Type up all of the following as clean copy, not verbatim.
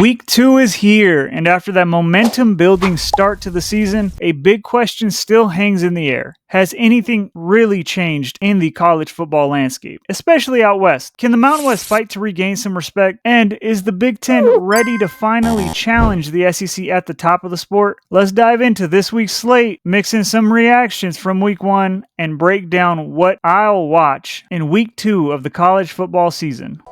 Week 2 is here, and after that momentum-building start to the season, a big question still hangs in the air. Has anything really changed in the college football landscape, especially out west? Can the Mountain West fight to regain some respect? And is the Big Ten ready to finally challenge the SEC at the top of the sport? Let's dive into this week's slate, mix in some reactions from Week 1, and break down what I'll watch in Week 2 of the college football season.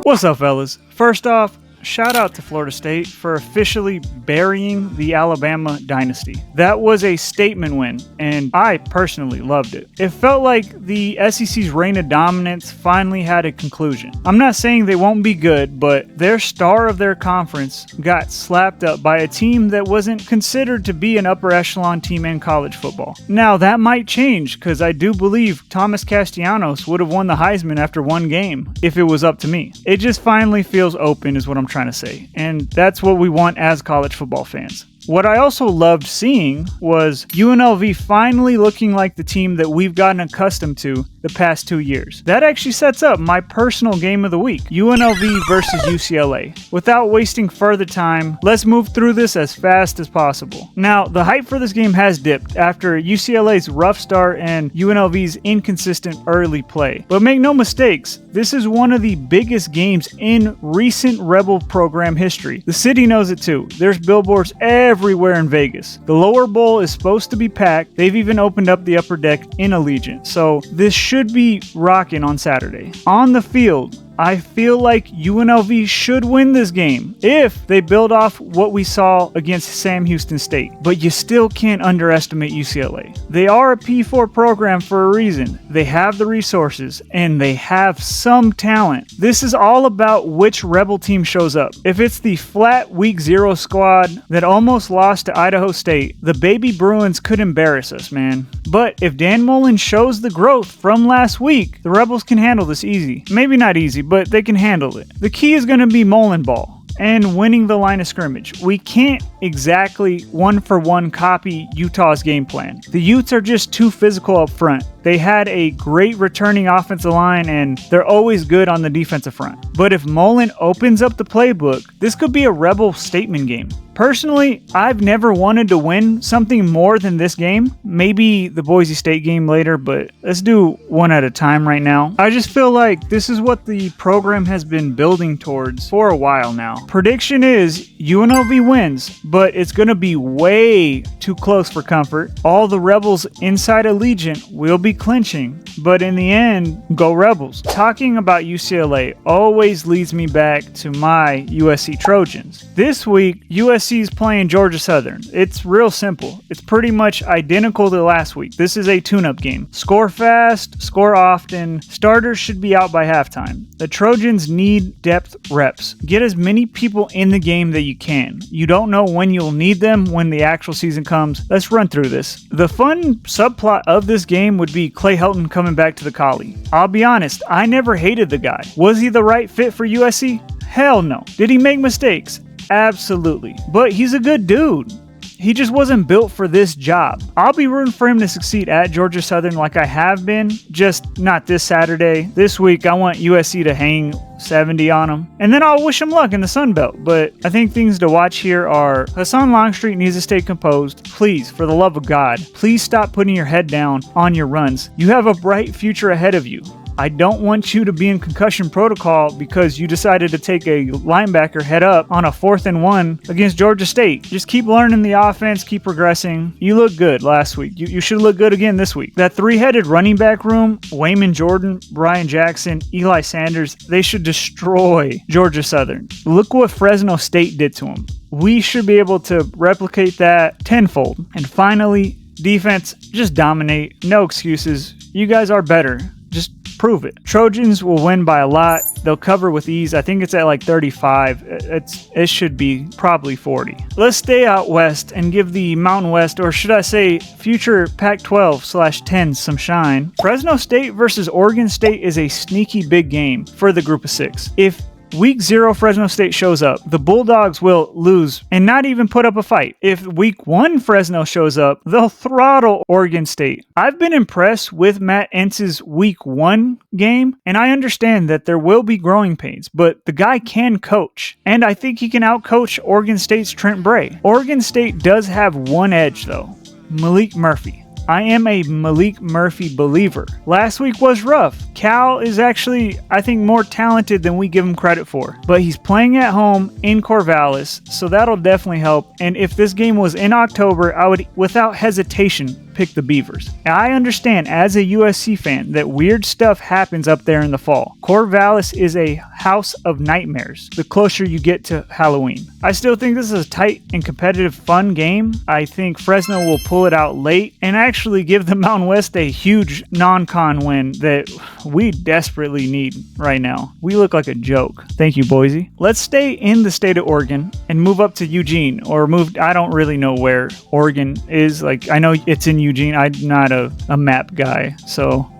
What's up, fellas? First off, shout out to Florida State for officially burying the Alabama dynasty. That was a statement win, and I personally loved it. It felt like the SEC's reign of dominance finally had a conclusion. I'm not saying they won't be good, but their star of their conference got slapped up by a team that wasn't considered to be an upper echelon team in college football. Now, that might change, because I do believe Thomas Castellanos would have won the Heisman after one game if it was up to me. It just finally feels open is what I'm trying to say, and that's what we want as college football fans. What I also loved seeing was UNLV finally looking like the team that we've gotten accustomed to the past 2 years. That actually sets up my personal game of the week, UNLV versus UCLA. Without wasting further time, let's move through this as fast as possible. Now, the hype for this game has dipped after UCLA's rough start and UNLV's inconsistent early play. But make no mistakes, this is one of the biggest games in recent Rebel program history. The city knows it too. There's billboards everywhere in Vegas. The lower bowl is supposed to be packed. They've even opened up the upper deck in Allegiant. So this should be rocking on Saturday. On the field, I feel like UNLV should win this game if they build off what we saw against Sam Houston State. But you still can't underestimate UCLA. They are a P4 program for a reason. They have the resources and they have some talent. This is all about which Rebel team shows up. If it's the flat Week 0 squad that almost lost to Idaho State, the baby Bruins could embarrass us, man. But if Dan Mullen shows the growth from last week, the Rebels can handle this easy. Maybe not easy, but they can handle it. The key is going to be Mullen ball and winning the line of scrimmage. We can't exactly one-for-one copy Utah's game plan. The Utes are just too physical up front. They had a great returning offensive line, and they're always good on the defensive front. But if Mullen opens up the playbook, this could be a Rebel statement game. Personally, I've never wanted to win something more than this game. Maybe the Boise State game later, but let's do one at a time right now. I just feel like this is what the program has been building towards for a while now. Prediction is UNLV wins, but it's going to be way too close for comfort. All the Rebels inside Allegiant will be clinching, but in the end, go Rebels. Talking about UCLA always leads me back to my USC Trojans. This week, USC is playing Georgia Southern. It's real simple. It's pretty much identical to last week. This is a tune-up game. Score fast, score often. Starters should be out by halftime. The Trojans need depth reps. Get as many people in the game that you can. You don't know when you'll need them when the actual season comes. Let's run through this. The fun subplot of this game would be Clay Helton coming back to the Collie. I'll be honest, I never hated the guy. Was he the right fit for USC? Hell no. Did he make mistakes? Absolutely. But he's a good dude. He just wasn't built for this job. I'll be rooting for him to succeed at Georgia Southern like I have been, just not this Saturday. This week, I want USC to hang 70 on him. And then I'll wish him luck in the Sun Belt. But I think things to watch here are Hassan Longstreet needs to stay composed. Please, for the love of God, please stop putting your head down on your runs. You have a bright future ahead of you. I don't want you to be in concussion protocol because you decided to take a linebacker head up on a 4th and 1 against Georgia State. Just keep learning the offense, keep progressing. You look good last week. You should look good again this week. That 3-headed running back room, Wayman Jordan, Brian Jackson, Eli Sanders, they should destroy Georgia Southern. Look what Fresno State did to them. We should be able to replicate that tenfold. And finally, defense, just dominate. No excuses. You guys are better. Just prove it. Trojans will win by a lot. They'll cover with ease. I think it's at like 35. It should be probably 40. Let's stay out west and give the Mountain West, or should I say future Pac-12/10 some shine. Fresno State versus Oregon State is a sneaky big game for the group of 6. If Week 0 Fresno State shows up, the Bulldogs will lose and not even put up a fight. If Week 1 Fresno shows up, they'll throttle Oregon State. I've been impressed with Matt Entz's Week 1 game, and I understand that there will be growing pains, but the guy can coach, and I think he can outcoach Oregon State's Trent Bray. Oregon State does have one edge, though: Malik Murphy. I am a Malik Murphy believer. Last week was rough. Cal is actually, I think, more talented than we give him credit for. But he's playing at home in Corvallis, so that'll definitely help. And if this game was in October, I would, without hesitation, pick the Beavers. I understand as a USC fan that weird stuff happens up there in the fall. Corvallis is a house of nightmares the closer you get to Halloween. I still think this is a tight and competitive fun game. I think Fresno will pull it out late and actually give the Mountain West a huge non-con win that we desperately need right now. We look like a joke. Thank you, Boise. Let's stay in the state of Oregon and move up to Eugene, or I don't really know where Oregon is. Like, I know it's in Eugene. I'm not a map guy, so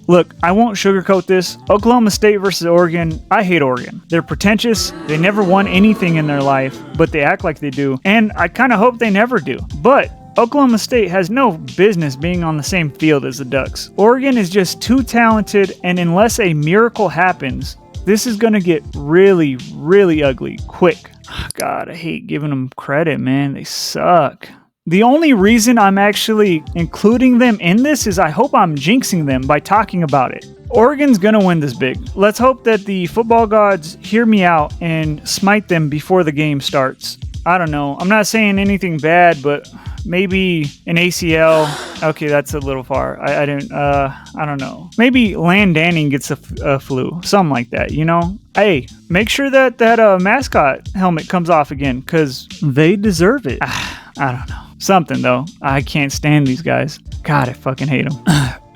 look, I won't sugarcoat this. Oklahoma State versus Oregon. I hate Oregon. They're pretentious. They never won anything in their life, but they act like they do, and I kind of hope they never do. But Oklahoma State has no business being on the same field as the Ducks. Oregon is just too talented, and unless a miracle happens, this is going to get really, really ugly quick. God, I hate giving them credit, man. They suck. The only reason I'm actually including them in this is I hope I'm jinxing them by talking about it. Oregon's gonna win this big. Let's hope that the football gods hear me out and smite them before the game starts. I don't know. I'm not saying anything bad, but maybe an ACL. Okay, that's a little far. I don't know. Maybe Landanning gets a flu. Something like that, you know? Hey, make sure that mascot helmet comes off again, because they deserve it. I don't know. Something, though. I can't stand these guys. God, I fucking hate them.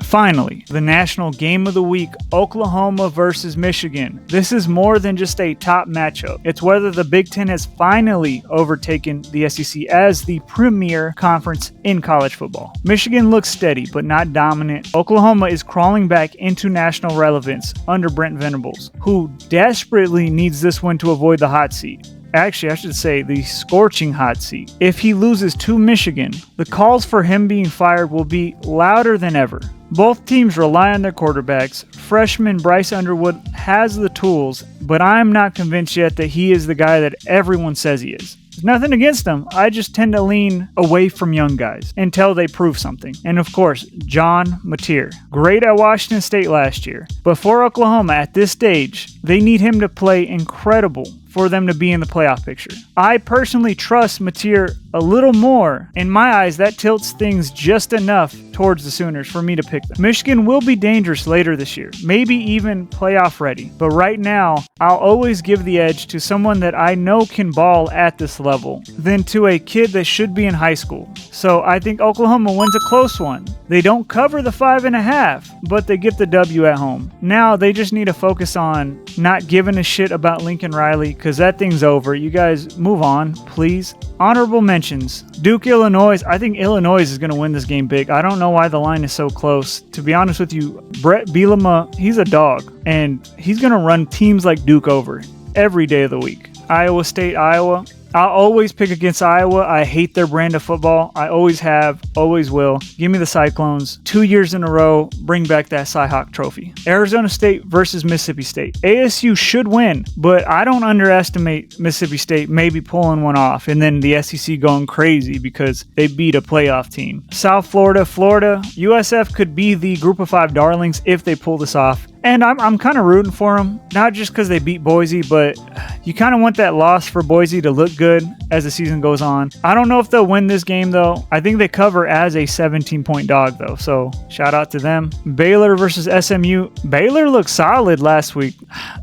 Finally, the national game of the week, Oklahoma versus Michigan. This is more than just a top matchup. It's whether the Big Ten has finally overtaken the SEC as the premier conference in college football. Michigan looks steady, but not dominant. Oklahoma is crawling back into national relevance under Brent Venables, who desperately needs this win to avoid the hot seat. Actually, I should say the scorching hot seat. If he loses to Michigan, the calls for him being fired will be louder than ever. Both teams rely on their quarterbacks. Freshman Bryce Underwood has the tools, but I'm not convinced yet that he is the guy that everyone says he is. There's nothing against them. I just tend to lean away from young guys until they prove something. And of course, John Mateer. Great at Washington State last year. But for Oklahoma at this stage, they need him to play incredible for them to be in the playoff picture. I personally trust Mateer a little more. In my eyes, that tilts things just enough towards the Sooners for me to pick them. Michigan will be dangerous later this year, maybe even playoff ready. But right now, I'll always give the edge to someone that I know can ball at this level than to a kid that should be in high school. So I think Oklahoma wins a close one. They don't cover the 5.5, but they get the W at home. Now they just need to focus on not giving a shit about Lincoln Riley, because that thing's over. You guys move on, please. Honorable mentions. Duke, Illinois. I think Illinois is going to win this game big. I don't know why the line is so close. To be honest with you, Brett Bielema, he's a dog, and he's going to run teams like Duke over every day of the week. Iowa State, Iowa. I'll always pick against Iowa. I hate their brand of football. I always have, always will. Give me the Cyclones. 2 years in a row, bring back that Cy-Hawk trophy. Arizona State versus Mississippi State. ASU should win, but I don't underestimate Mississippi State maybe pulling one off and then the SEC going crazy because they beat a playoff team. South Florida, USF could be the group of 5 darlings if they pull this off. And I'm kind of rooting for them, not just because they beat Boise, but you kind of want that loss for Boise to look good as the season goes on. I don't know if they'll win this game, though. I think they cover as a 17-point dog, though, so shout out to them. Baylor versus SMU. Baylor looked solid last week.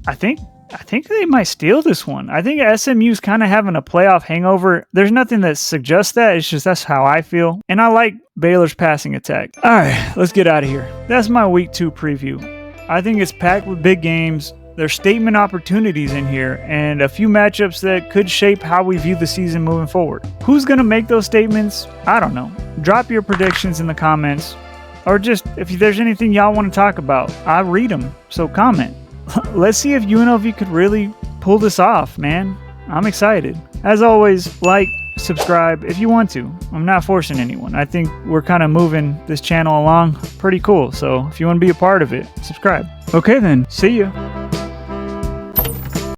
I think they might steal this one. I think SMU's kind of having a playoff hangover. There's nothing that suggests that. It's just that's how I feel. And I like Baylor's passing attack. All right, let's get out of here. That's my Week 2 preview. I think it's packed with big games. There's statement opportunities in here and a few matchups that could shape how we view the season moving forward. Who's going to make those statements? I don't know. Drop your predictions in the comments, or just if there's anything y'all want to talk about, I read them, so comment. Let's see if UNLV could really pull this off, man. I'm excited. As always, like, subscribe if you want to. I'm not forcing anyone. I think we're kind of moving this channel along pretty cool. So if you want to be a part of it, subscribe. Okay then, see ya.